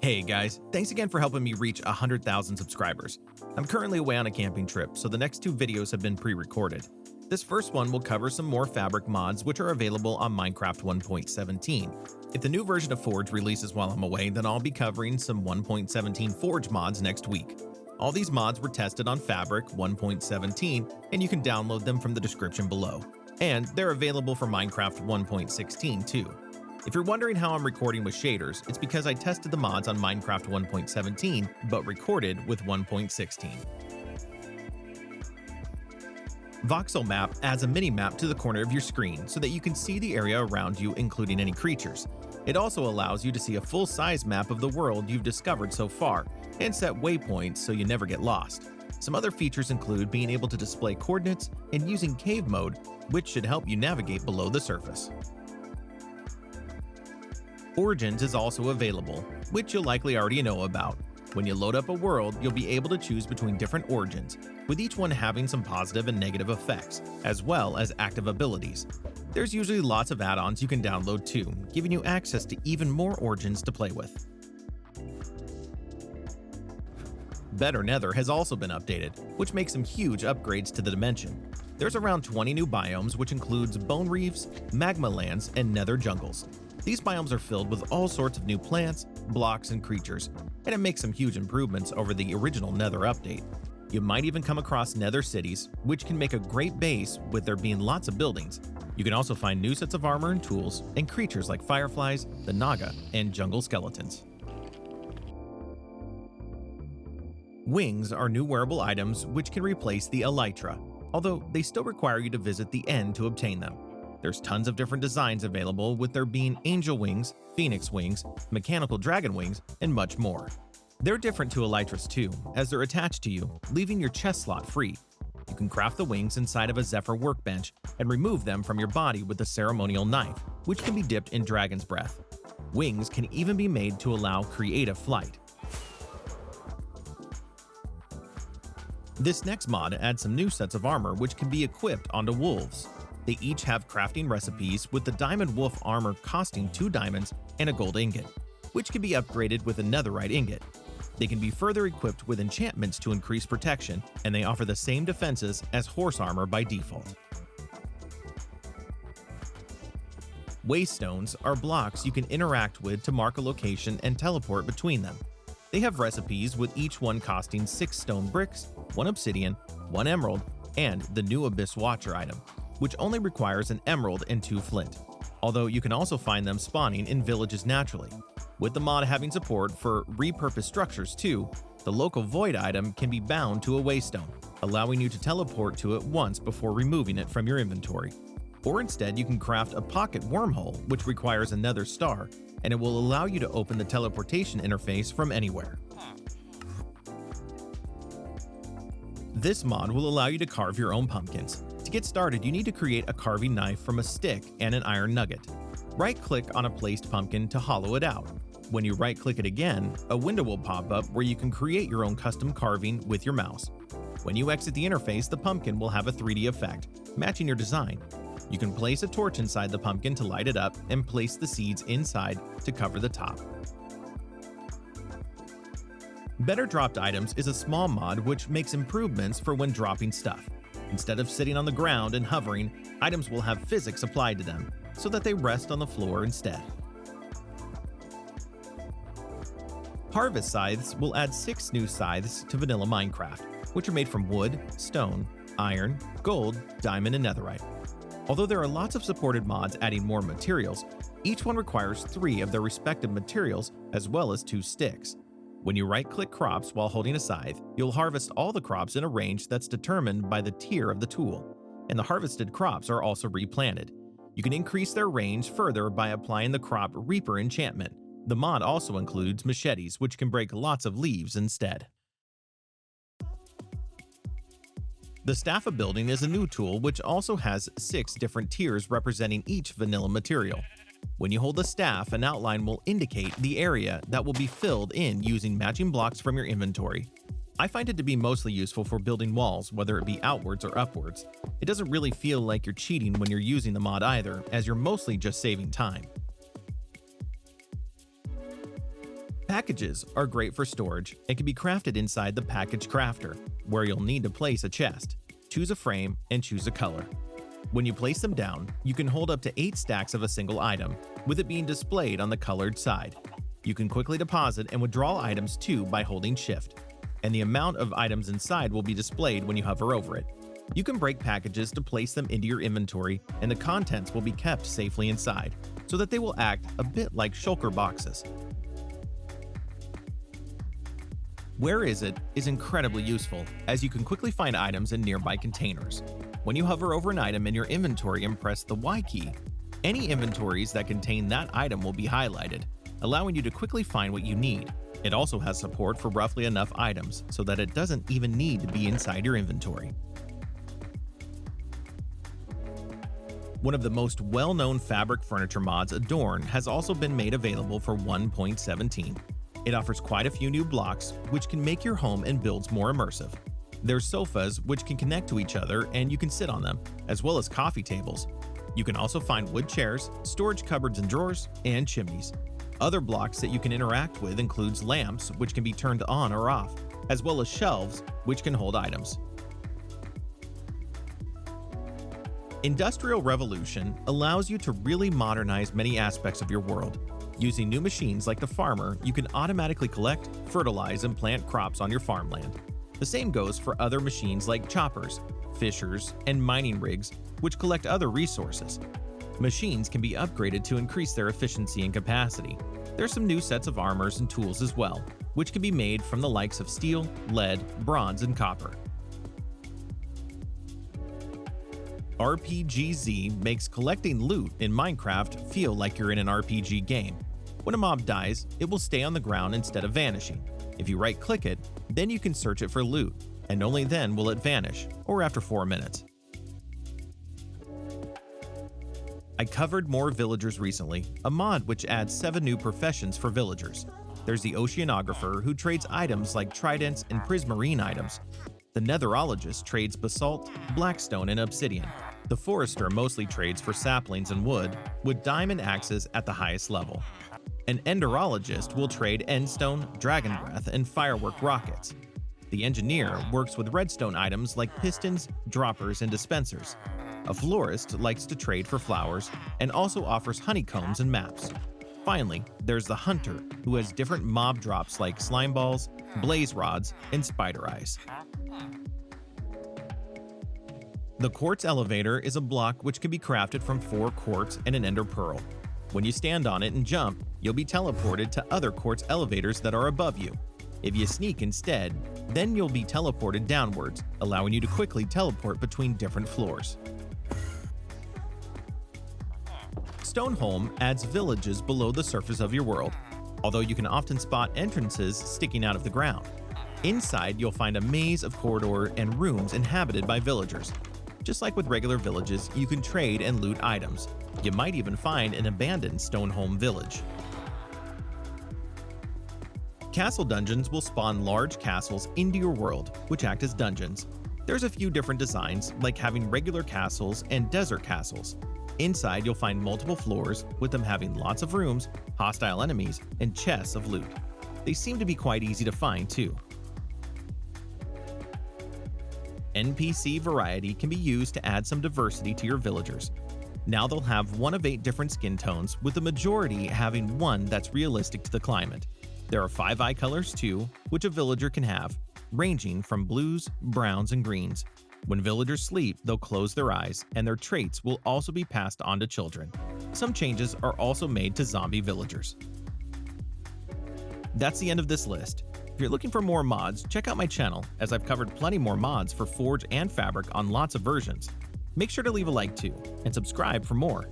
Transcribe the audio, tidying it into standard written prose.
Hey guys, thanks again for helping me reach 100,000 subscribers. I'm currently away on a camping trip, so the next two videos have been pre-recorded. This first one will cover some more fabric mods which are available on Minecraft 1.17. If the new version of Forge releases while I'm away, then I'll be covering some 1.17 Forge mods next week. All these mods were tested on Fabric 1.17, and you can download them from the description below. And they're available for Minecraft 1.16 too. If you're wondering how I'm recording with shaders, it's because I tested the mods on Minecraft 1.17, but recorded with 1.16. VoxelMap adds a mini-map to the corner of your screen so that you can see the area around you, including any creatures. It also allows you to see a full-size map of the world you've discovered so far, and set waypoints so you never get lost. Some other features include being able to display coordinates and using cave mode, which should help you navigate below the surface. Origins is also available, which you'll likely already know about. When you load up a world, you'll be able to choose between different origins, with each one having some positive and negative effects, as well as active abilities. There's usually lots of add-ons you can download too, giving you access to even more origins to play with. Better Nether has also been updated, which makes some huge upgrades to the dimension. There's around 20 new biomes, which includes bone reefs, magma lands, and nether jungles. These biomes are filled with all sorts of new plants, blocks, and creatures, and it makes some huge improvements over the original Nether update. You might even come across Nether cities, which can make a great base with there being lots of buildings. You can also find new sets of armor and tools, and creatures like fireflies, the Naga, and jungle skeletons. Wings are new wearable items which can replace the elytra, although they still require you to visit the end to obtain them. There's tons of different designs available, with there being angel wings, phoenix wings, mechanical dragon wings, and much more. They're different to elytras too, as they're attached to you, leaving your chest slot free. You can craft the wings inside of a Zephyr workbench and remove them from your body with a ceremonial knife, which can be dipped in dragon's breath. Wings can even be made to allow creative flight. This next mod adds some new sets of armor which can be equipped onto wolves. They each have crafting recipes, with the Diamond Wolf armor costing 2 diamonds and a gold ingot, which can be upgraded with a netherite ingot. They can be further equipped with enchantments to increase protection, and they offer the same defenses as horse armor by default. Waystones are blocks you can interact with to mark a location and teleport between them. They have recipes, with each one costing 6 stone bricks, 1 obsidian, 1 emerald, and the new Abyss Watcher item, which only requires an emerald and 2 flint, although you can also find them spawning in villages naturally. With the mod having support for repurposed structures too, the local void item can be bound to a waystone, allowing you to teleport to it once before removing it from your inventory. Or instead, you can craft a pocket wormhole, which requires another star, and it will allow you to open the teleportation interface from anywhere. This mod will allow you to carve your own pumpkins. To get started, you need to create a carving knife from a stick and an iron nugget. Right-click on a placed pumpkin to hollow it out. When you right-click it again, a window will pop up where you can create your own custom carving with your mouse. When you exit the interface, the pumpkin will have a 3D effect, matching your design. You can place a torch inside the pumpkin to light it up and place the seeds inside to cover the top. Better Dropped Items is a small mod which makes improvements for when dropping stuff. Instead of sitting on the ground and hovering, items will have physics applied to them, so that they rest on the floor instead. Harvest Scythes will add 6 new scythes to vanilla Minecraft, which are made from wood, stone, iron, gold, diamond, and netherite. Although there are lots of supported mods adding more materials, each one requires 3 of their respective materials as well as 2 sticks. When you right-click crops while holding a scythe, you'll harvest all the crops in a range that's determined by the tier of the tool, and the harvested crops are also replanted. You can increase their range further by applying the Crop Reaper enchantment. The mod also includes machetes, which can break lots of leaves instead. The Staff of Building is a new tool which also has 6 different tiers representing each vanilla material. When you hold the staff, an outline will indicate the area that will be filled in using matching blocks from your inventory. I find it to be mostly useful for building walls, whether it be outwards or upwards. It doesn't really feel like you're cheating when you're using the mod either, as you're mostly just saving time. Packages are great for storage and can be crafted inside the package crafter, where you'll need to place a chest, choose a frame, and choose a color. When you place them down, you can hold up to 8 stacks of a single item, with it being displayed on the colored side. You can quickly deposit and withdraw items too by holding Shift, and the amount of items inside will be displayed when you hover over it. You can break packages to place them into your inventory, and the contents will be kept safely inside, so that they will act a bit like shulker boxes. Where is it is incredibly useful, as you can quickly find items in nearby containers. When you hover over an item in your inventory and press the Y key, any inventories that contain that item will be highlighted, allowing you to quickly find what you need. It also has support for roughly enough items, so that it doesn't even need to be inside your inventory. One of the most well-known fabric furniture mods, Adorn, has also been made available for 1.17. It offers quite a few new blocks, which can make your home and builds more immersive. There's sofas, which can connect to each other and you can sit on them, as well as coffee tables. You can also find wood chairs, storage cupboards and drawers, and chimneys. Other blocks that you can interact with includes lamps, which can be turned on or off, as well as shelves, which can hold items. Industrial Revolution allows you to really modernize many aspects of your world. Using new machines like the farmer, you can automatically collect, fertilize, and plant crops on your farmland. The same goes for other machines like choppers, fishers, and mining rigs, which collect other resources. Machines can be upgraded to increase their efficiency and capacity. There's some new sets of armors and tools as well, which can be made from the likes of steel, lead, bronze, and copper. RPGZ makes collecting loot in Minecraft feel like you're in an RPG game. When a mob dies, it will stay on the ground instead of vanishing. If you right-click it, then you can search it for loot, and only then will it vanish, or after 4 minutes. I covered More Villagers recently, a mod which adds 7 new professions for villagers. There's the Oceanographer, who trades items like tridents and prismarine items. The Netherologist trades basalt, blackstone, and obsidian. The Forester mostly trades for saplings and wood, with diamond axes at the highest level. An Enderologist will trade endstone, dragon breath, and firework rockets. The Engineer works with redstone items like pistons, droppers, and dispensers. A Florist likes to trade for flowers and also offers honeycombs and maps. Finally, there's the Hunter, who has different mob drops like slime balls, blaze rods, and spider eyes. The Quartz Elevator is a block which can be crafted from 4 quartz and an ender pearl. When you stand on it and jump, you'll be teleported to other quartz elevators that are above you. If you sneak instead, then you'll be teleported downwards, allowing you to quickly teleport between different floors. Stoneholm adds villages below the surface of your world, although you can often spot entrances sticking out of the ground. Inside, you'll find a maze of corridors and rooms inhabited by villagers. Just like with regular villages, you can trade and loot items. You might even find an abandoned Stoneholm village. Castle dungeons will spawn large castles into your world, which act as dungeons. There's a few different designs, like having regular castles and desert castles. Inside, you'll find multiple floors, with them having lots of rooms, hostile enemies, and chests of loot. They seem to be quite easy to find, too. NPC Variety can be used to add some diversity to your villagers. Now they'll have 1 of 8 different skin tones, with the majority having one that's realistic to the climate. There are 5 eye colors too, which a villager can have, ranging from blues, browns, and greens. When villagers sleep, they'll close their eyes, and their traits will also be passed on to children. Some changes are also made to zombie villagers. That's the end of this list. If you're looking for more mods, check out my channel, as I've covered plenty more mods for Forge and Fabric on lots of versions. Make sure to leave a like too, and subscribe for more.